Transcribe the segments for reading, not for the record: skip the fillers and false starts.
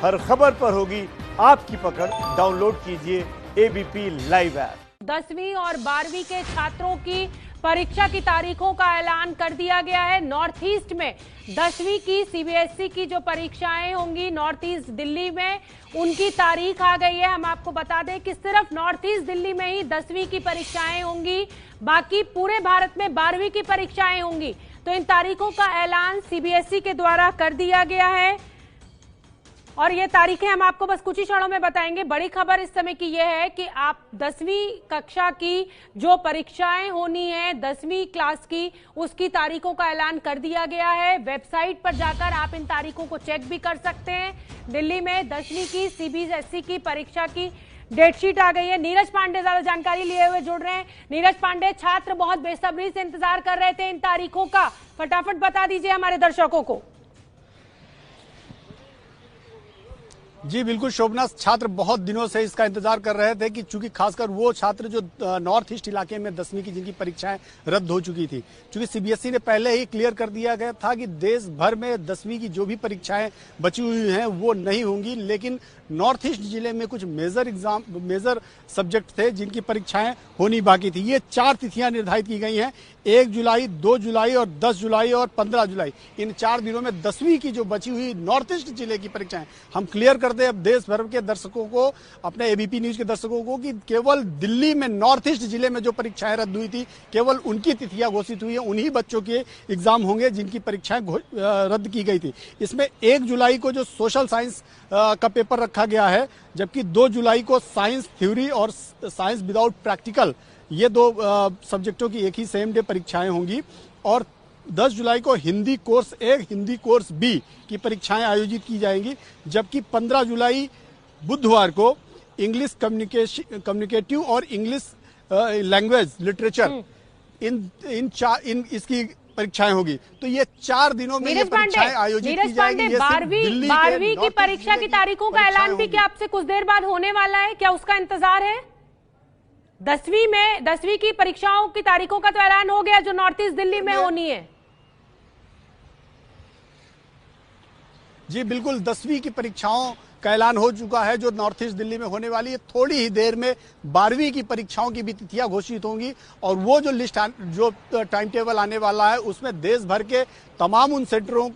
हर खबर पर होगी आपकी पकड़। डाउनलोड कीजिए एबीपी लाइव ऐप। 10वीं और 12वीं के छात्रों की परीक्षा की तारीखों का ऐलान कर दिया गया है। नॉर्थ ईस्ट में 10वीं की सीबीएसई की जो परीक्षाएं होंगी नॉर्थ ईस्ट दिल्ली में, उनकी तारीख आ गई है। हम आपको बता दें कि सिर्फ नॉर्थ ईस्ट दिल्ली में ही 10वीं की परीक्षाएं होंगी, बाकी पूरे भारत में 12वीं की परीक्षाएं होंगी। तो इन तारीखों का ऐलान सीबीएसई के द्वारा कर दिया गया है और ये तारीखें हम आपको बस कुछ ही क्षणों में बताएंगे। बड़ी खबर इस समय की यह है कि आप 10वीं कक्षा की जो परीक्षाएं होनी है 10वीं क्लास की, उसकी तारीखों का ऐलान कर दिया गया है। वेबसाइट पर जाकर आप इन तारीखों को चेक भी कर सकते हैं। दिल्ली में 10वीं की सीबीएसई की परीक्षा की डेटशीट आ गई है। नीरज पांडे ज्यादा जानकारी लिए हुए जुड़ रहे हैं। नीरज पांडे, छात्र बहुत बेसब्री से इंतजार कर रहे थे इन तारीखों का, फटाफट बता दीजिए हमारे दर्शकों को। जी बिल्कुल शोभना, छात्र बहुत दिनों से इसका इंतजार कर रहे थे कि चूंकि खासकर वो छात्र जो नॉर्थ ईस्ट इलाके में 10वीं की जिनकी परीक्षाएं रद्द हो चुकी थी, चूंकि सीबीएसई ने पहले ही क्लियर कर दिया गया था कि देश भर में 10वीं की जो भी परीक्षाएं बची हुई हैं वो नहीं होंगी, लेकिन नॉर्थ ईस्ट जिले में कुछ मेजर सब्जेक्ट थे जिनकी परीक्षाएं होनी बाकी थी। ये 4 तिथियां निर्धारित की गई हैं, 1 जुलाई, 2 जुलाई और 10 जुलाई और 15 जुलाई। इन 4 दिनों में 10वीं की जो बची हुई नॉर्थ ईस्ट जिले की परीक्षाएं हम क्लियर कर दें अब देश भर के दर्शकों को, अपने एबीपी न्यूज के दर्शकों को, कि केवल दिल्ली में नॉर्थ ईस्ट जिले में जो परीक्षाएं रद्द हुई थी केवल उनकी तिथियां घोषित हुई है। उन्हीं बच्चों के एग्जाम होंगे जिनकी परीक्षाएं रद्द की गई थी। इसमें 1 जुलाई को जो सोशल साइंस का पेपर रखा गया है, जबकि 2 जुलाई को साइंस थ्योरी और साइंस विदाउट प्रैक्टिकल, ये 2 सब्जेक्टों की एक ही सेम डे परीक्षाएं होंगी। और 10 जुलाई को Hindi course A, Hindi course B की परीक्षाएं आयोजित की जाएंगी, जबकि 15 जुलाई बुधवार को इंग्लिश कम्युनिकेटिव और इंग्लिश लैंग्वेज लिटरेचर इन इसकी परीक्षाएं होगी। तो ये 4 दिनों में ये परीक्षाएं आयोजित की जाएंगी। 12वीं की परीक्षा की तारीखों का ऐलान भी क्या आपसे कुछ देर बाद होने वाला है, क्या उसका इंतजार है? 10वीं की परीक्षाओं की तारीखों का तो ऐलान हो गया जो नॉर्थ ईस्ट दिल्ली में होनी है। जी बिल्कुल, 10वीं की परीक्षाओं का ऐलान हो चुका है जो नॉर्थ ईस्ट दिल्ली में होने वाली है। थोड़ी ही देर में 12वीं की परीक्षाओं की भी तिथियां घोषित होंगी और वो जो लिस्ट जो टाइम टेबल आने वाला है उसमें देश भर के तमाम उन सेंटरों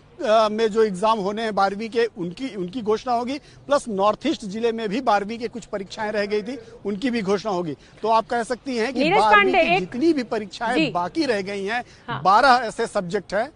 में जो एग्जाम होने हैं 12वीं के उनकी घोषणा होगी, प्लस नॉर्थ ईस्ट जिले में भी 12वीं के कुछ परीक्षाएं रह गई थी उनकी भी घोषणा होगी। तो आप कह सकती हैं कि 12वीं की जितनी भी परीक्षाएं बाकी रह गई हैं, 12 ऐसे सब्जेक्ट हैं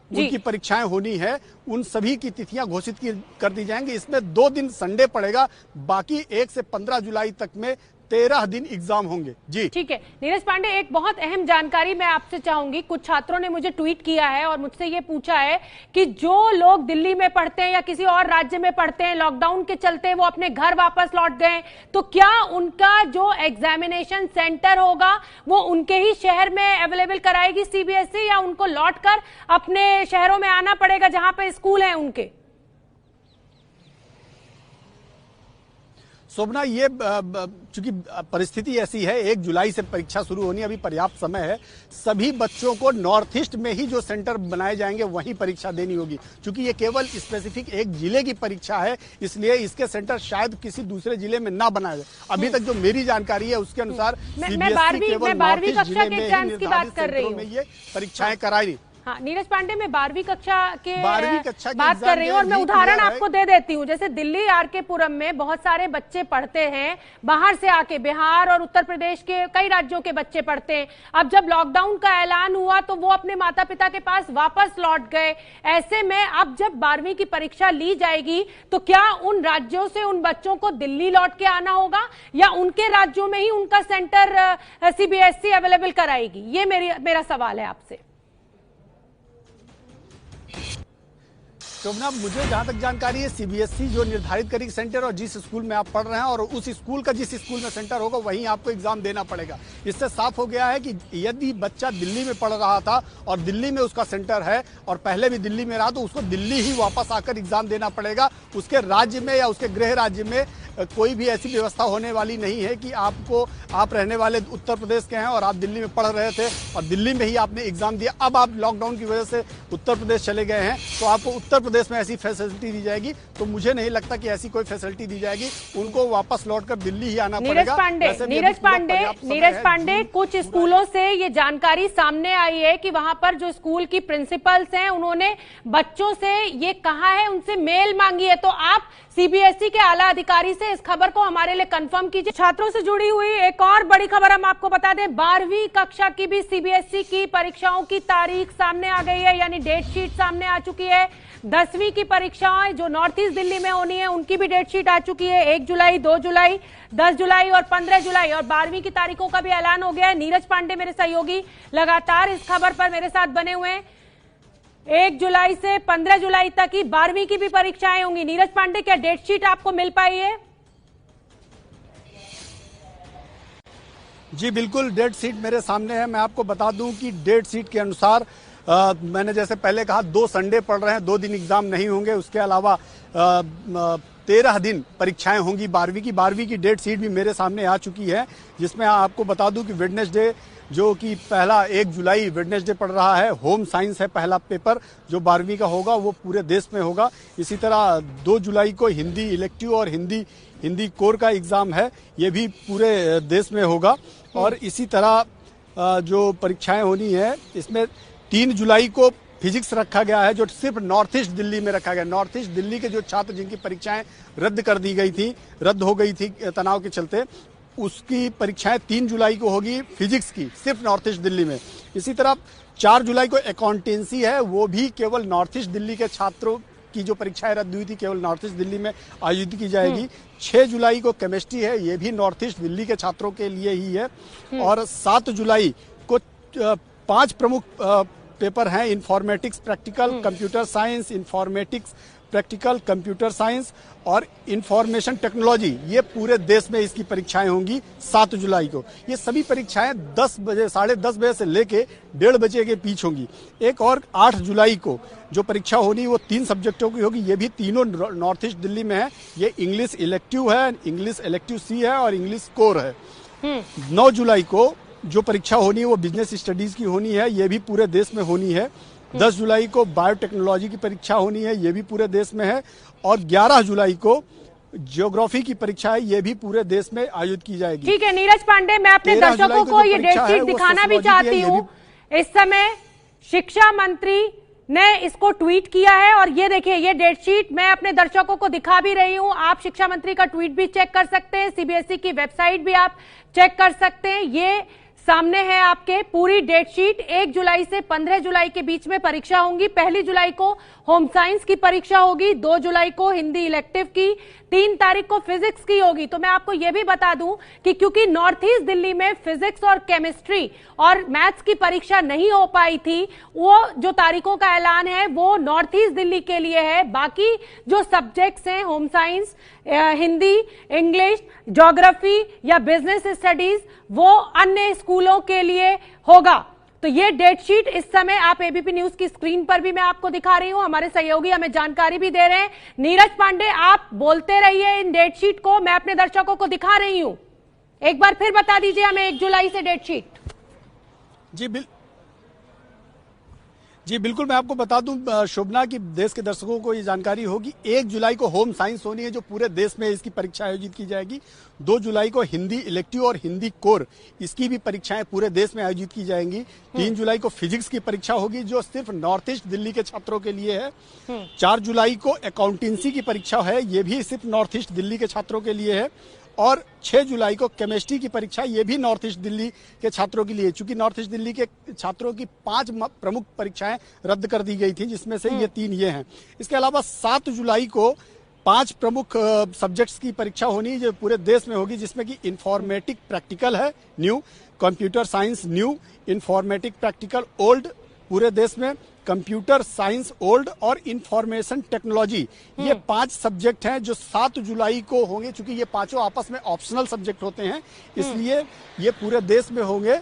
उनकी परीक्षाएं होनी है, उन सभी की तिथियां घोषित कर दी जाएंगी। इसमें 2 दिन संडे पड़ेगा, बाकी 1 से 15 जुलाई तक में 13 दिन एग्जाम होंगे। जी ठीक है नीरज पांडे, एक बहुत अहम जानकारी मैं आपसे चाहूंगी। कुछ छात्रों ने मुझे ट्वीट किया है और मुझसे ये पूछा है कि जो लोग दिल्ली में पढ़ते हैं या किसी और राज्य में पढ़ते हैं, लॉकडाउन के चलते वो अपने घर वापस लौट गए, तो क्या उनका जो एग्जामिनेशन सेंटर होगा वो उनके ही शहर में अवेलेबल कराएगी सीबीएसई, या उनको लौट कर अपने शहरों में आना पड़ेगा जहां पे स्कूल है उनके? शोभना, ये चूंकि परिस्थिति ऐसी है, 1 जुलाई से परीक्षा शुरू होनी, अभी पर्याप्त समय है। सभी बच्चों को नॉर्थ ईस्ट में ही जो सेंटर बनाए जाएंगे वहीं परीक्षा देनी होगी। चूंकि ये केवल स्पेसिफिक एक जिले की परीक्षा है, इसलिए इसके सेंटर शायद किसी दूसरे जिले में ना बनाए जाए। अभी तक जो मेरी जानकारी है उसके अनुसार सीबीएसई केवल नॉर्थ ईस्ट जिले में ही निर्धारित सेंटरों में ये परीक्षाएं कराई। हाँ नीरज पांडे, मैं 12वीं कक्षा की बात कर रही हूँ और मैं उदाहरण आपको दे देती हूँ। जैसे दिल्ली आरके पुरम में बहुत सारे बच्चे पढ़ते हैं, बाहर से आके बिहार और उत्तर प्रदेश के कई राज्यों के बच्चे पढ़ते हैं। अब जब लॉकडाउन का ऐलान हुआ तो वो अपने माता पिता के पास वापस लौट गए। ऐसे में अब जब 12वीं की परीक्षा ली जाएगी तो क्या उन राज्यों से उन बच्चों को दिल्ली लौट के आना होगा या उनके राज्यों में ही उनका सेंटर सीबीएसई अवेलेबल कराएगी? ये मेरा सवाल है आपसे। शोभना, मुझे जहां तक जानकारी है सीबीएसई जो निर्धारित करेगी सेंटर, और जिस स्कूल में आप पढ़ रहे हैं और उस स्कूल का जिस स्कूल में सेंटर होगा वहीं आपको एग्जाम देना पड़ेगा। इससे साफ हो गया है कि यदि बच्चा दिल्ली में पढ़ रहा था और दिल्ली में उसका सेंटर है और पहले भी दिल्ली में रहा तो उसको दिल्ली ही वापस आकर एग्जाम देना पड़ेगा। उसके राज्य में या उसके गृह राज्य में कोई भी ऐसी व्यवस्था होने वाली नहीं है कि आप रहने वाले उत्तर प्रदेश के हैं और आप दिल्ली में पढ़ रहे थे और दिल्ली में ही आपने एग्जाम दिया, अब आप लॉकडाउन की वजह से उत्तर प्रदेश चले गए हैं तो आपको उत्तर प्रदेश में ऐसी फैसिलिटी दी जाएगी। तो मुझे नहीं लगता कि ऐसी कोई फैसिलिटी दी जाएगी, उनको वापस लौटकर दिल्ली ही आना पड़ेगा। नीरज पांडे, कुछ स्कूलों से ये जानकारी सामने आई है कि वहां पर जो स्कूल की प्रिंसिपल्स हैं उन्होंने बच्चों से ये कहा है, उनसे मेल मांगी है, तो आप सीबीएसई के आला अधिकारी से इस खबर को हमारे लिए कंफर्म कीजिए। छात्रों से जुड़ी हुई एक और बड़ी खबर हम आपको बता दें, 12वीं कक्षा की भी सीबीएसई की परीक्षाओं की तारीख सामने आ गई है, यानी डेट शीट सामने आ चुकी है। 10वीं की परीक्षाएं जो नॉर्थ ईस्ट दिल्ली में होनी है उनकी भी डेट शीट आ चुकी है, 1 जुलाई, 2 जुलाई, 10 जुलाई और 15 जुलाई, और 12वीं की तारीखों का भी ऐलान हो गया है। नीरज पांडे मेरे सहयोगी लगातार इस खबर पर मेरे साथ बने हुए हैं। 1 जुलाई से 15 जुलाई तक ही 12वीं की भी परीक्षाएं होंगी। नीरज पांडे, क्या डेट शीट आपको मिल पाई है? जी बिल्कुल, डेट शीट मेरे सामने है। मैं आपको बता दूं कि डेट शीट के अनुसार मैंने जैसे पहले कहा 2 संडे पड़ रहे हैं, 2 दिन एग्जाम नहीं होंगे, उसके अलावा 13 दिन परीक्षाएं होंगी 12वीं की डेट शीट भी मेरे सामने आ चुकी है, जिसमें आपको बता दूं कि वेडनेसडे जो कि पहला 1 जुलाई वेडनेसडे पड़ रहा है, होम साइंस है पहला पेपर जो 12वीं का होगा, वो पूरे देश में होगा। इसी तरह 2 जुलाई को हिंदी इलेक्टिव और हिंदी कोर का एग्जाम है, ये भी पूरे देश में होगा। और इसी तरह जो परीक्षाएं होनी है इसमें 3 जुलाई को फिजिक्स रखा गया है, जो सिर्फ नॉर्थ ईस्ट दिल्ली में रखा गया। नॉर्थ ईस्ट दिल्ली के जो छात्र जिनकी परीक्षाएं रद्द हो गई थी तनाव के चलते, उसकी परीक्षाएं 3 जुलाई को होगी फिजिक्स की, सिर्फ नॉर्थ ईस्ट दिल्ली में। इसी तरह 4 जुलाई को अकाउंटेंसी है, वो भी केवल नॉर्थ ईस्ट दिल्ली के छात्रों की जो परीक्षाएं रद्द हुई थी केवल नॉर्थ ईस्ट दिल्ली में आयोजित की जाएगी। 6 जुलाई को केमिस्ट्री है, ये भी नॉर्थ ईस्ट दिल्ली के छात्रों के लिए ही है। और 7 जुलाई को 5 प्रमुख पेपर हैं, informatics practical, computer science, informatics practical, computer science और इंफॉर्मेशन टेक्नोलॉजी। ये पूरे देश में इसकी परीक्षाएं होंगी 7 जुलाई को। ये सभी परीक्षाएं 10 बजे, 10:30 बजे से लेके 1:30 बजे के बीच होंगी। एक और 8 जुलाई को जो परीक्षा होनी वो 3 सब्जेक्टों की होगी, ये भी तीनों नॉर्थ ईस्ट दिल्ली में है। ये इंग्लिश इलेक्टिव है, इंग्लिश इलेक्टिव सी है और इंग्लिश कोर है। 9 जुलाई को जो परीक्षा होनी है वो बिजनेस स्टडीज की होनी है, ये भी पूरे देश में होनी है। 10 जुलाई को बायोटेक्नोलॉजी की परीक्षा होनी है, ये भी पूरे देश में है। और 11 जुलाई को ज्योग्राफी की परीक्षा है, ये भी पूरे देश में आयोजित की जाएगी। ठीक है नीरज पांडे, मैं अपने दर्शकों को ये डेट शीट दिखाना भी चाहती हूँ। इस समय शिक्षा मंत्री ने इसको ट्वीट किया है और ये देखिए ये डेट शीट मैं अपने दर्शकों को दिखा भी रही हूं। आप शिक्षा मंत्री का ट्वीट भी चेक कर सकते हैं, सीबीएसई की वेबसाइट भी आप चेक कर सकते हैं। ये सामने है आपके पूरी डेट शीट। 1 जुलाई से 15 जुलाई के बीच में परीक्षा होंगी। 1 जुलाई को होम साइंस की परीक्षा होगी, 2 जुलाई को हिंदी इलेक्टिव की, 3 तारीख को फिजिक्स की होगी। तो मैं आपको यह भी बता दूं कि क्योंकि नॉर्थ ईस्ट दिल्ली में फिजिक्स और केमिस्ट्री और मैथ्स की परीक्षा नहीं हो पाई थी, वो जो तारीखों का ऐलान है वो नॉर्थ ईस्ट दिल्ली के लिए है। बाकी जो सब्जेक्ट्स हैं home science, Hindi, English, geography या बिजनेस स्टडीज, वो अन्य स्कूलों के लिए होगा। तो ये डेट शीट इस समय आप एबीपी न्यूज की स्क्रीन पर भी मैं आपको दिखा रही हूं, हमारे सहयोगी हमें जानकारी भी दे रहे हैं। नीरज पांडे, आप बोलते रहिए इन डेट शीट को, मैं अपने दर्शकों को दिखा रही हूं। एक बार फिर बता दीजिए हमें 1 जुलाई से डेट शीट। जी बिल्कुल, मैं आपको बता दूं शोभना की देश के दर्शकों को ये जानकारी होगी। 1 जुलाई को होम साइंस होनी है, जो पूरे देश में इसकी परीक्षा आयोजित की जाएगी। 2 जुलाई को हिंदी इलेक्टिव और हिंदी कोर, इसकी भी परीक्षाएं पूरे देश में आयोजित की जाएंगी। 3 जुलाई को फिजिक्स की परीक्षा होगी, जो सिर्फ नॉर्थ ईस्ट दिल्ली के छात्रों के लिए है। 4 जुलाई को अकाउंटेंसी की परीक्षा है, ये भी सिर्फ नॉर्थ ईस्ट दिल्ली के छात्रों के लिए है। और 6 जुलाई को केमिस्ट्री की परीक्षा, ये भी नॉर्थ ईस्ट दिल्ली के छात्रों के लिए, चूंकि नॉर्थ ईस्ट दिल्ली के छात्रों की 5 प्रमुख परीक्षाएं रद्द कर दी गई थी, जिसमें से ये 3 ये हैं। इसके अलावा 7 जुलाई को 5 प्रमुख सब्जेक्ट्स की परीक्षा होनी जो पूरे देश में होगी, जिसमें कि इंफॉर्मेटिक प्रैक्टिकल है new, computer science new, informatic practical old पूरे देश में, कंप्यूटर साइंस ओल्ड और इंफॉर्मेशन टेक्नोलॉजी, ये 5 सब्जेक्ट हैं जो 7 जुलाई को होंगे। चूंकि ये पांचों आपस में ऑप्शनल सब्जेक्ट होते हैं, इसलिए ये पूरे देश में होंगे।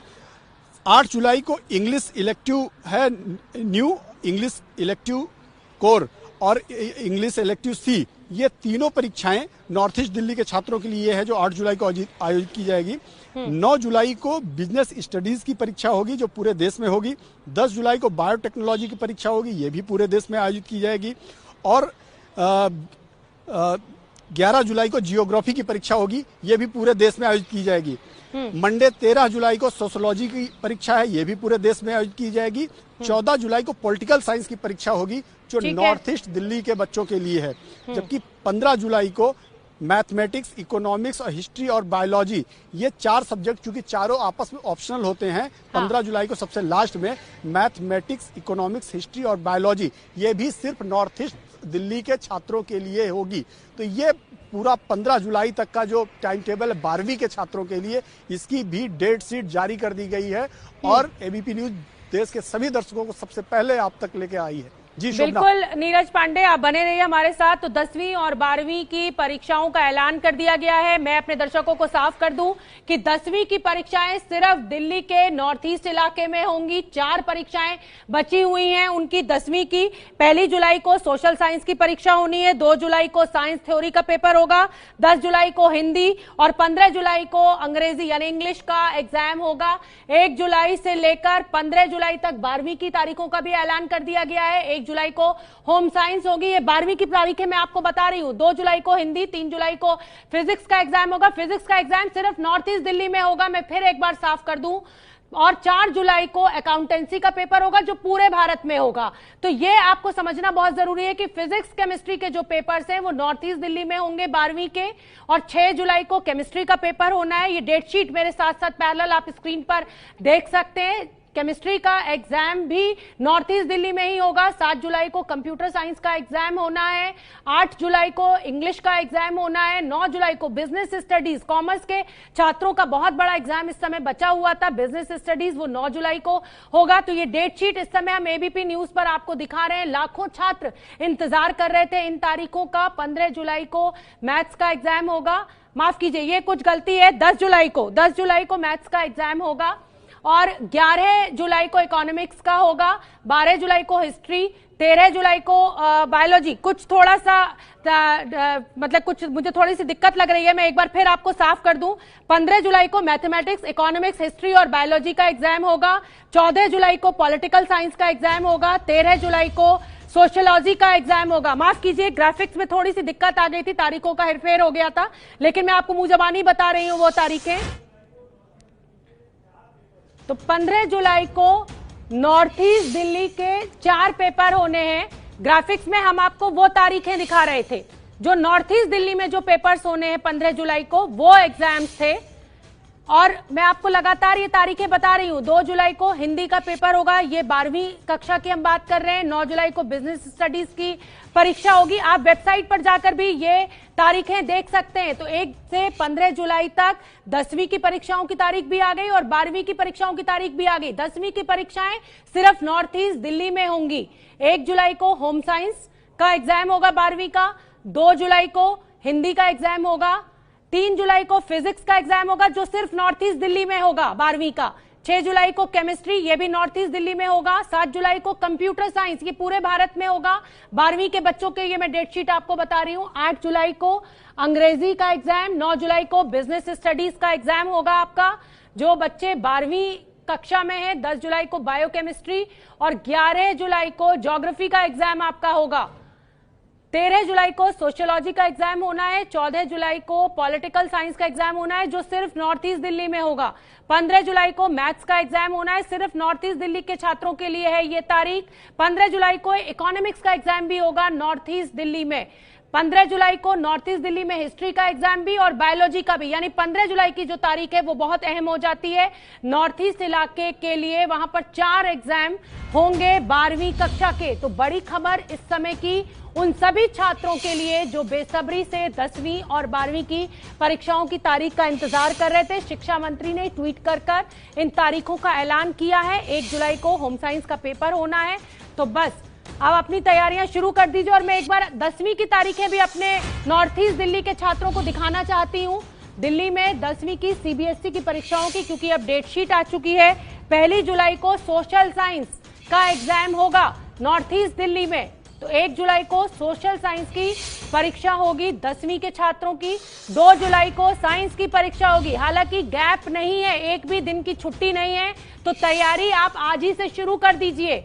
8 जुलाई को इंग्लिश इलेक्टिव है न्यू, इंग्लिश इलेक्टिव कोर और इंग्लिश इलेक्टिव सी, ये तीनों परीक्षाएं नॉर्थ ईस्ट दिल्ली के छात्रों के लिए है जो 8 जुलाई को आयोजित की जाएगी। 9 जुलाई को बिजनेस स्टडीज की परीक्षा होगी जो पूरे देश में होगी। 10 जुलाई को बायोटेक्नोलॉजी की परीक्षा होगी, ये भी पूरे देश में आयोजित की जाएगी। और 11 जुलाई को जियोग्राफी की परीक्षा होगी, ये भी पूरे देश में आयोजित की जाएगी। मंडे 13 जुलाई को सोशियोलॉजी की परीक्षा है, ये भी पूरे देश में आयोजित की जाएगी। 14 जुलाई को पॉलिटिकल साइंस की परीक्षा होगी जो नॉर्थ ईस्ट दिल्ली के बच्चों के लिए है। जबकि 15 जुलाई को मैथमेटिक्स, इकोनॉमिक्स और हिस्ट्री और बायोलॉजी, ये 4 सब्जेक्ट चूंकि चारों आपस में ऑप्शनल होते हैं, 15 जुलाई को सबसे लास्ट में मैथमेटिक्स, इकोनॉमिक्स, हिस्ट्री और बायोलॉजी ये भी सिर्फ नॉर्थ ईस्ट दिल्ली के छात्रों के लिए होगी। तो ये पूरा 15 जुलाई तक का जो टाइम टेबल है 12वीं के छात्रों के लिए, इसकी भी डेट शीट जारी कर दी गई है और एबीपी न्यूज देश के सभी दर्शकों को सबसे पहले आप तक लेके आई है। जी बिल्कुल नीरज पांडे, आप बने रहिए हमारे साथ। तो 10वीं और 12वीं की परीक्षाओं का ऐलान कर दिया गया है। मैं अपने दर्शकों को साफ कर दूं कि 10वीं की परीक्षाएं सिर्फ दिल्ली के नॉर्थ ईस्ट इलाके में होंगी। 4 परीक्षाएं बची हुई हैं उनकी 10वीं की। 1 जुलाई को सोशल साइंस की परीक्षा होनी है, 2 जुलाई को साइंस थ्योरी का पेपर होगा, 10 जुलाई को हिंदी और 15 जुलाई को अंग्रेजी यानी इंग्लिश का एग्जाम होगा। 1 जुलाई से लेकर 15 जुलाई तक 12वीं की तारीखों का भी ऐलान कर दिया गया है। 1 जुलाई को होम साइंस होगी, ये 12वीं की तारीखें मैं आपको बता रही हूं। 2 जुलाई को हिंदी, 3 जुलाई को फिजिक्स का एग्जाम होगा। फिजिक्स का एग्जाम सिर्फ नॉर्थ ईस्ट दिल्ली में होगा, मैं फिर एक बार साफ कर दूं। और 4 जुलाई को अकाउंटेंसी का पेपर होगा जो पूरे भारत में होगा। तो ये आपको समझना बहुत जरूरी है कि फिजिक्स केमिस्ट्री के जो पेपर्स हैं वो नॉर्थ ईस्ट दिल्ली में होंगे 12वीं के। और 6 जुलाई को केमिस्ट्री का पेपर होना है। ये डेट शीट मेरे साथ साथ पैरेलल आप स्क्रीन पर देख सकते हैं। केमिस्ट्री का एग्जाम भी नॉर्थ ईस्ट दिल्ली में ही होगा। 7 जुलाई को कंप्यूटर साइंस का एग्जाम होना है। 8 जुलाई को इंग्लिश का एग्जाम होना है। 9 जुलाई को बिजनेस स्टडीज, कॉमर्स के छात्रों का बहुत बड़ा एग्जाम इस समय बचा हुआ था बिजनेस स्टडीज, वो 9 जुलाई को होगा। तो ये डेट शीट इस समय हम एबीपी न्यूज पर आपको दिखा रहे हैं। लाखों छात्र इंतजार कर रहे थे इन तारीखों का। 15 जुलाई को मैथ्स का एग्जाम होगा, माफ कीजिए ये कुछ गलती है, 10 जुलाई को मैथ्स का एग्जाम होगा और 11 जुलाई को इकोनॉमिक्स का होगा, 12 जुलाई को हिस्ट्री, 13 जुलाई को बायोलॉजी। कुछ थोड़ा सा मतलब कुछ मुझे थोड़ी सी दिक्कत लग रही है, मैं एक बार फिर आपको साफ कर दूं। 15 जुलाई को मैथमेटिक्स, इकोनॉमिक्स, हिस्ट्री और बायोलॉजी का एग्जाम होगा। 14 जुलाई को पॉलिटिकल साइंस का एग्जाम होगा। 13 जुलाई को सोशियोलॉजी का एग्जाम होगा। माफ कीजिए ग्राफिक्स में थोड़ी सी दिक्कत आ गई थी, तारीखों का हेरफेर हो गया था, लेकिन मैं आपको मुंह जबानी बता रही हूं वो तारीखें। तो 15 जुलाई को नॉर्थ ईस्ट दिल्ली के 4 पेपर होने हैं। ग्राफिक्स में हम आपको वो तारीखें दिखा रहे थे जो नॉर्थ ईस्ट दिल्ली में जो पेपर्स होने हैं 15 जुलाई को, वो एग्जाम्स थे। और मैं आपको लगातार ये तारीखें बता रही हूं। 2 जुलाई को हिंदी का पेपर होगा, ये 12वीं कक्षा की हम बात कर रहे हैं। 9 जुलाई को बिजनेस स्टडीज की परीक्षा होगी। आप वेबसाइट पर जाकर भी ये तारीखें देख सकते हैं। तो 1 से 15 जुलाई तक 10वीं की परीक्षाओं की तारीख भी आ गई और 12वीं की परीक्षाओं की तारीख भी आ गई। 10वीं की परीक्षाएं सिर्फ नॉर्थ ईस्ट दिल्ली में होंगी। 1 जुलाई को होम साइंस का एग्जाम होगा 12वीं का, 2 जुलाई को हिंदी का एग्जाम होगा, 3 जुलाई को फिजिक्स का एग्जाम होगा जो सिर्फ नॉर्थ ईस्ट दिल्ली में होगा 12वीं का, 6 जुलाई को केमिस्ट्री, ये भी नॉर्थ ईस्ट दिल्ली में होगा, 7 जुलाई को कंप्यूटर साइंस, ये पूरे भारत में होगा 12वीं के बच्चों के, ये मैं डेट शीट आपको बता रही हूं। 8 जुलाई को अंग्रेजी का एग्जाम, 9 जुलाई को बिजनेस स्टडीज का एग्जाम होगा आपका जो बच्चे 12वीं कक्षा में है, 10 जुलाई को बायोकेमिस्ट्री और 11 जुलाई को ज्योग्राफी का एग्जाम आपका होगा। 13 जुलाई को सोशियोलॉजी का एग्जाम होना है, 14 जुलाई को पॉलिटिकल साइंस का एग्जाम होना है जो सिर्फ नॉर्थ ईस्ट दिल्ली में होगा, 15 जुलाई को मैथ्स का एग्जाम होना है, सिर्फ नॉर्थ ईस्ट दिल्ली के छात्रों के लिए है ये तारीख। 15 जुलाई को इकोनॉमिक्स का एग्जाम भी होगा नॉर्थ ईस्ट दिल्ली में। 15 जुलाई को नॉर्थ ईस्ट दिल्ली में हिस्ट्री का एग्जाम भी और बायोलॉजी का भी, यानी 15 जुलाई की जो तारीख है वो बहुत अहम हो जाती है नॉर्थ ईस्ट इलाके के लिए। वहां पर 4 एग्जाम होंगे 12वीं कक्षा के। तो बड़ी खबर इस समय की उन सभी छात्रों के लिए जो बेसब्री से 10वीं और 12वीं की परीक्षाओं की तारीख का इंतजार कर रहे थे। शिक्षा मंत्री ने ट्वीट कर इन तारीखों का ऐलान किया है। 1 जुलाई को होम साइंस का पेपर होना है। तो बस अब अपनी तैयारियां शुरू कर दीजिए। और मैं एक बार 10वीं की तारीखें भी अपने नॉर्थ ईस्ट दिल्ली के छात्रों को दिखाना चाहती हूं। दिल्ली में 10वीं की सीबीएसई की परीक्षाओं की क्योंकि अब डेट शीट आ चुकी है। 1 जुलाई को सोशल साइंस का एग्जाम होगा नॉर्थ ईस्ट दिल्ली में। तो तो 1 जुलाई को सोशल साइंस की परीक्षा होगी 10वीं के छात्रों की, 2 जुलाई को साइंस की परीक्षा होगी। हालांकि गैप नहीं है, एक भी दिन की छुट्टी नहीं है, तो तैयारी आप आज ही से शुरू कर दीजिए।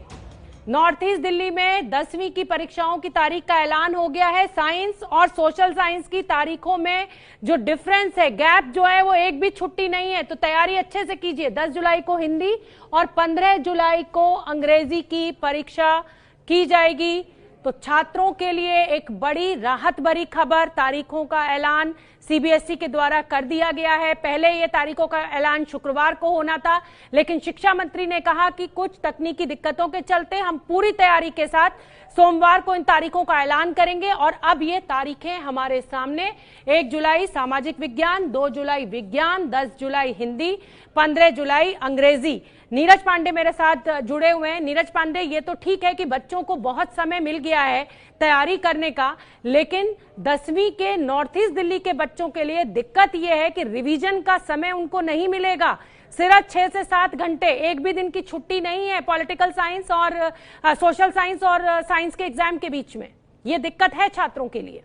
नॉर्थ ईस्ट दिल्ली में 10वीं की परीक्षाओं की तारीख का ऐलान हो गया है। साइंस और सोशल साइंस की तारीखों में जो डिफरेंस है, गैप जो है, वो एक भी छुट्टी नहीं है, तो तैयारी अच्छे से कीजिए। 10 जुलाई को हिंदी और 15 जुलाई को अंग्रेजी की परीक्षा की जाएगी। तो छात्रों के लिए एक बड़ी राहत भरी खबर, तारीखों का ऐलान सीबीएसई के द्वारा कर दिया गया है। पहले ये तारीखों का ऐलान शुक्रवार को होना था, लेकिन शिक्षा मंत्री ने कहा कि कुछ तकनीकी दिक्कतों के चलते हम पूरी तैयारी के साथ सोमवार को इन तारीखों का ऐलान करेंगे। और अब ये तारीखें हमारे सामने, 1 जुलाई सामाजिक विज्ञान, 2 जुलाई विज्ञान, 10 जुलाई हिंदी, 15 जुलाई अंग्रेजी। नीरज पांडे मेरे साथ जुड़े हुए हैं। नीरज पांडे, ये तो ठीक है कि बच्चों को बहुत समय मिल गया है तैयारी करने का, लेकिन 10वीं के नॉर्थ ईस्ट दिल्ली के बच्चों के लिए दिक्कत यह है कि रिवीजन का समय उनको नहीं मिलेगा। सिर्फ 6 से 7 घंटे, एक भी दिन की छुट्टी नहीं है पॉलिटिकल साइंस और सोशल साइंस और साइंस के एग्जाम के बीच में। ये दिक्कत है छात्रों के लिए।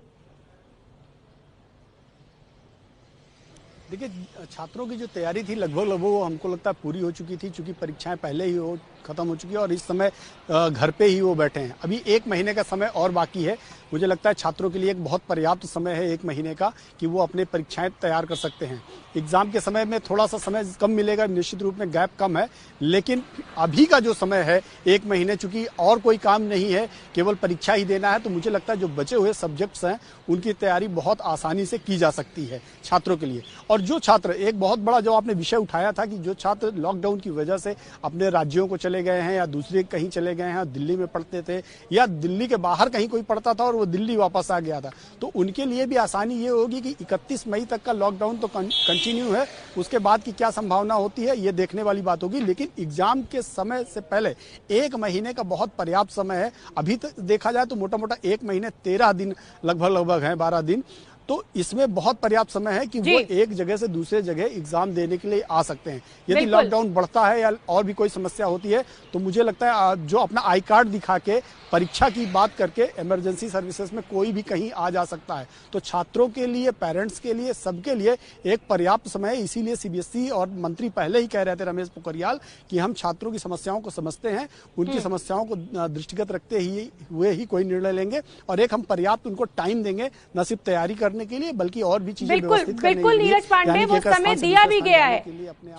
देखिए, छात्रों की जो तैयारी थी लगभग वो हमको लगता है पूरी हो चुकी थी, क्योंकि परीक्षाएं पहले ही खत्म हो चुकी है और इस समय घर पे ही वो बैठे हैं। अभी 1 महीने का समय और बाकी है। मुझे लगता है छात्रों के लिए एक बहुत पर्याप्त समय है 1 महीने का, कि वो अपने परीक्षाएं तैयार कर सकते हैं। एग्जाम के समय में थोड़ा सा समय कम मिलेगा, निश्चित रूप में गैप कम है, लेकिन अभी का जो समय है 1 महीने, चूंकि और कोई काम नहीं है, केवल परीक्षा ही देना है, तो मुझे लगता है जो बचे हुए सब्जेक्ट्स हैं उनकी तैयारी बहुत आसानी से की जा सकती है छात्रों के लिए। और जो छात्र, एक बहुत बड़ा जो आपने विषय उठाया था कि जो छात्र लॉकडाउन की वजह से अपने राज्यों को चले गए हैं या दूसरे कहीं चले गए हैं, दिल्ली में पढ़ते थे या दिल्ली के बाहर कहीं कोई पढ़ता था और वो दिल्ली वापस आ गया था, तो उनके लिए भी आसानी ये होगी कि 31 मई तक का लॉकडाउन तो कंटिन्यू है, उसके बाद की क्या संभावना होती है ये देखने वाली बात होगी। लेकिन एग्जाम के समय से पहले 1 महीने का बहुत पर्याप्त समय है। अभी तक देखा जाए तो मोटा मोटा 1 महीने 13 दिन लगभग है, 12 दिन, तो इसमें बहुत पर्याप्त समय है कि वो एक जगह से दूसरे जगह एग्जाम देने के लिए आ सकते हैं। यदि लॉकडाउन बढ़ता है या और भी कोई समस्या होती है तो मुझे लगता है जो अपना आई कार्ड दिखा के परीक्षा की बात करके इमरजेंसी सर्विसेज में कोई भी कहीं आ जा सकता है। तो छात्रों के लिए, पेरेंट्स के लिए, सबके लिए एक पर्याप्त समय है। इसीलिए सीबीएसई और मंत्री पहले ही कह रहे थे, रमेश पोखरियाल, कि हम छात्रों की समस्याओं को समझते हैं, उनकी समस्याओं को दृष्टिगत रखते हुए ही कोई निर्णय लेंगे और एक हम पर्याप्त उनको टाइम देंगे, न सिर्फ तैयारी करने के लिए बल्कि और भी चीजें व्यवस्थित करने के लिए। बिल्कुल नीरज पांडे, वो समय दिया भी गया है,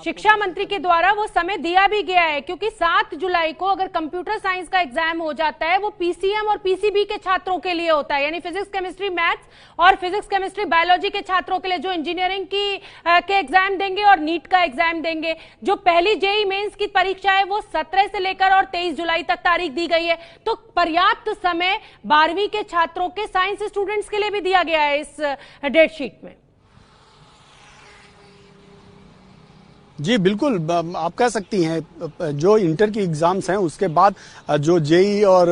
शिक्षा मंत्री के द्वारा वो समय दिया भी गया है, क्योंकि 7 जुलाई को अगर कंप्यूटर साइंस का एग्जाम हो जाता है, वो पीसीएम और पीसीबी के छात्रों के लिए होता है, यानी फिजिक्स केमिस्ट्री मैथ्स और फिजिक्स केमिस्ट्री बायोलॉजी के छात्रों के लिए, जो इंजीनियरिंग के एग्जाम देंगे और नीट का एग्जाम देंगे। जो पहली जेईई मेंस की परीक्षा है वो 17 से लेकर और 23 जुलाई तक तारीख दी गई है। तो पर्याप्त समय 12वीं के छात्रों के, साइंस स्टूडेंट्स के लिए भी दिया गया है इस डेट शीट में। जी बिल्कुल, आप कह सकती हैं जो इंटर की एग्जाम्स हैं उसके बाद जो जेईई और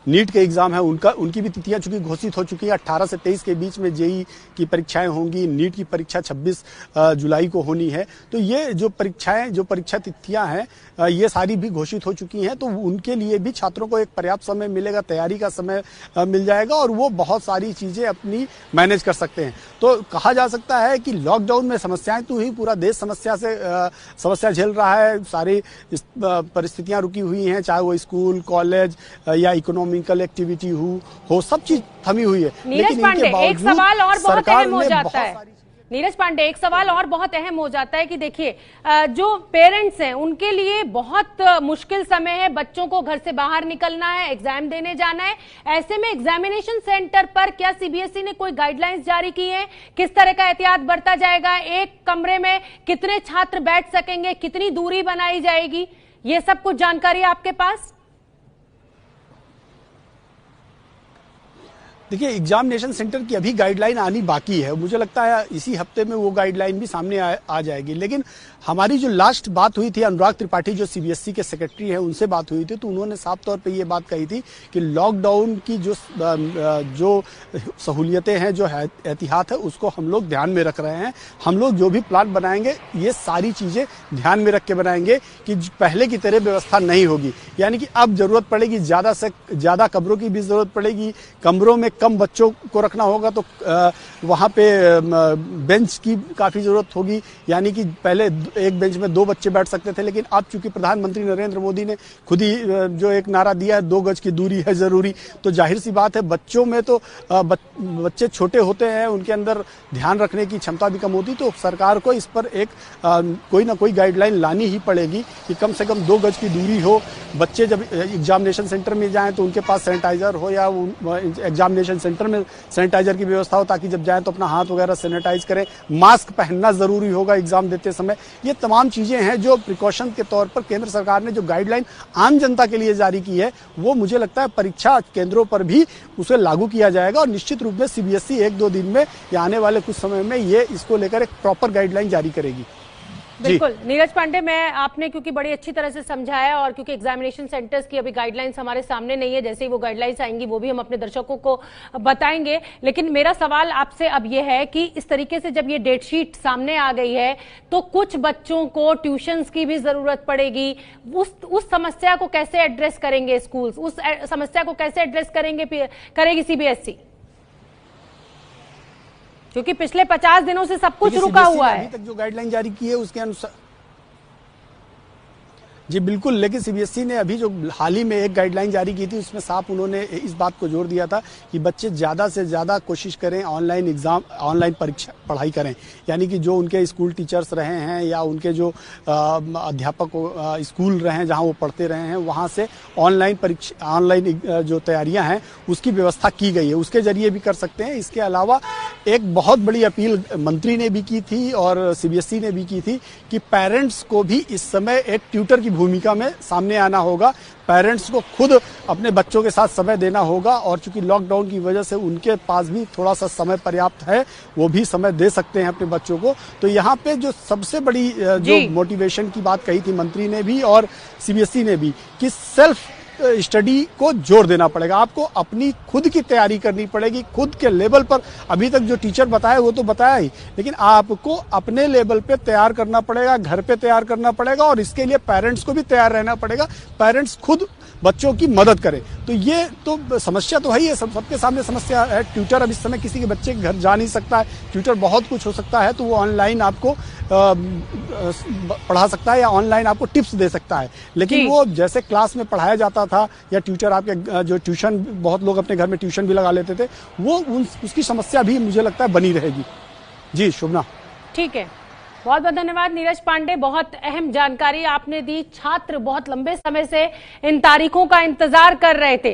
नीट के एग्जाम है उनकी भी तिथियां चूंकि घोषित हो चुकी है। 18 से 23 के बीच में जेईई की परीक्षाएं होंगी, नीट की परीक्षा 26 जुलाई को होनी है। तो ये जो परीक्षा तिथियां हैं ये सारी भी घोषित हो चुकी हैं, तो उनके लिए भी छात्रों को एक पर्याप्त समय मिलेगा, तैयारी का समय मिल जाएगा और वो बहुत सारी चीजें अपनी मैनेज कर सकते हैं। तो कहा जा सकता है कि लॉकडाउन में समस्याएं तो ही, पूरा देश समस्या झेल रहा है, सारी परिस्थितियां रुकी हुई हैं, चाहे वो स्कूल, कॉलेज या इकोनॉमिकल एक्टिविटी हो, सब चीज थमी हुई है। नीरज पांडे, एक सवाल और बहुत अहम हो जाता है। नीरज पांडे, एक सवाल और बहुत अहम हो जाता है कि देखिए, जो पेरेंट्स हैं उनके लिए बहुत मुश्किल समय है, बच्चों को घर से बाहर निकलना है, एग्जाम देने जाना है। ऐसे में एग्जामिनेशन सेंटर पर क्या सीबीएसई ने कोई गाइडलाइंस जारी की है? किस तरह का एहतियात बरता जाएगा? एक कमरे में कितने छात्र बैठ सकेंगे? कितनी दूरी बनाई जाएगी? ये सब कुछ जानकारी आपके पास? देखिए, एग्जामिनेशन सेंटर की अभी गाइडलाइन आनी बाकी है। मुझे लगता है इसी हफ्ते में वो गाइडलाइन भी सामने आ जाएगी। लेकिन हमारी जो लास्ट बात हुई थी, अनुराग त्रिपाठी जो सीबीएसई के सेक्रेटरी हैं, उनसे बात हुई थी, तो उन्होंने साफ तौर पे ये बात कही थी कि लॉकडाउन की जो सहूलियतें हैं, जो एहतियात है, उसको हम लोग ध्यान में रख रहे हैं। हम लोग जो भी प्लान बनाएंगे, ये सारी चीजें ध्यान में रख के बनाएंगे कि पहले की तरह व्यवस्था नहीं होगी। यानी कि अब जरूरत पड़ेगी, ज्यादा से ज्यादा कमरों की भी जरूरत पड़ेगी। कमरों में कम बच्चों को रखना होगा, तो वहां पे बेंच की काफी जरूरत होगी। यानी कि पहले एक बेंच में 2 बच्चे बैठ सकते थे, लेकिन अब चूंकि प्रधानमंत्री नरेंद्र मोदी ने खुद ही जो एक नारा दिया है, 2 गज की दूरी है जरूरी, तो जाहिर सी बात है बच्चों में तो बच्चे छोटे होते हैं, उनके अंदर ध्यान रखने की क्षमता भी कम होती, तो सरकार को इस पर एक कोई ना कोई गाइडलाइन लानी ही पड़ेगी कि कम से कम 2 गज की दूरी हो। बच्चे जब एग्जामिनेशन सेंटर में जाएं तो उनके पास सैनिटाइजर हो, या एग्जामिनेशन सेंटर में सैनिटाइजर की व्यवस्था हो, ताकि जब जाएं तो अपना हाथ वगैरह सैनिटाइज करें। मास्क पहनना जरूरी होगा एग्जाम देते समय। ये तमाम चीजें हैं जो प्रिकॉशन के तौर पर केंद्र सरकार ने जो गाइडलाइन आम जनता के लिए जारी की है, वो मुझे लगता है परीक्षा केंद्रों पर भी उसे लागू किया जाएगा। और निश्चित रूप में सीबीएसई 1-2 दिन में या आने वाले कुछ समय में ये इसको लेकर एक प्रॉपर गाइडलाइन जारी करेगी। बिल्कुल नीरज पांडे, मैं आपने क्योंकि बड़ी अच्छी तरह से समझाया, और क्योंकि एग्जामिनेशन सेंटर्स की अभी गाइडलाइंस हमारे सामने नहीं है, जैसे ही वो गाइडलाइंस आएंगी वो भी हम अपने दर्शकों को बताएंगे। लेकिन मेरा सवाल आपसे अब ये है कि इस तरीके से जब ये डेट शीट सामने आ गई है, तो कुछ बच्चों को ट्यूशंस की भी जरूरत पड़ेगी। उस समस्या को कैसे एड्रेस करेंगे स्कूल, उस समस्या को कैसे एड्रेस करेगी सीबीएसई? क्योंकि पिछले 50 दिनों से सब कुछ रुका हुआ है। अभी तक जो गाइडलाइन जारी की है उसके अनुसार जी बिल्कुल, लेकिन सीबीएसई ने अभी जो हाल ही में एक गाइडलाइन जारी की थी, उसमें साफ उन्होंने इस बात को जोर दिया था कि बच्चे ज्यादा से ज्यादा कोशिश करें ऑनलाइन परीक्षा पढ़ाई करें। यानी कि जो उनके स्कूल टीचर्स रहे हैं या उनके जो अध्यापक स्कूल रहे हैं जहां वो पढ़ते रहे हैं, वहां से ऑनलाइन जो तैयारियां हैं उसकी व्यवस्था की गई है, उसके जरिए भी कर सकते हैं। इसके अलावा एक बहुत बड़ी अपील मंत्री ने भी की थी और सीबीएसई ने भी की थी कि पेरेंट्स को भी इस समय एक ट्यूटर की भूमिका में सामने आना होगा। पेरेंट्स को खुद अपने बच्चों के साथ समय देना होगा, और चूंकि लॉकडाउन की वजह से उनके पास भी थोड़ा सा समय पर्याप्त है, वो भी समय दे सकते हैं अपने बच्चों को। तो यहाँ पे जो सबसे बड़ी जो मोटिवेशन की बात कही थी मंत्री ने भी और सीबीएसई ने भी, कि सेल्फ स्टडी को जोर देना पड़ेगा। आपको अपनी खुद की तैयारी करनी पड़ेगी, खुद के लेवल पर। अभी तक जो टीचर बताया वो तो बताया ही, लेकिन आपको अपने लेवल पे तैयार करना पड़ेगा, घर पे तैयार करना पड़ेगा, और इसके लिए पेरेंट्स को भी तैयार रहना पड़ेगा। पेरेंट्स खुद बच्चों की मदद करें। तो ये तो समस्या तो है ही है, सबके सामने समस्या है। ट्यूटर अब इस समय किसी के बच्चे के घर जा नहीं सकता है, ट्यूटर बहुत कुछ हो सकता है, तो वो ऑनलाइन आपको पढ़ा सकता है या ऑनलाइन आपको टिप्स दे सकता है। लेकिन वो जैसे क्लास में पढ़ाया जाता था, या ट्यूटर आपके जो ट्यूशन, बहुत लोग अपने घर में ट्यूशन भी लगा लेते थे, वो उसकी समस्या भी मुझे लगता है बनी रहेगी। जी शोभना। ठीक है, बहुत बहुत धन्यवाद नीरज पांडे, बहुत अहम जानकारी आपने दी। छात्र बहुत लंबे समय से इन तारीखों का इंतजार कर रहे थे।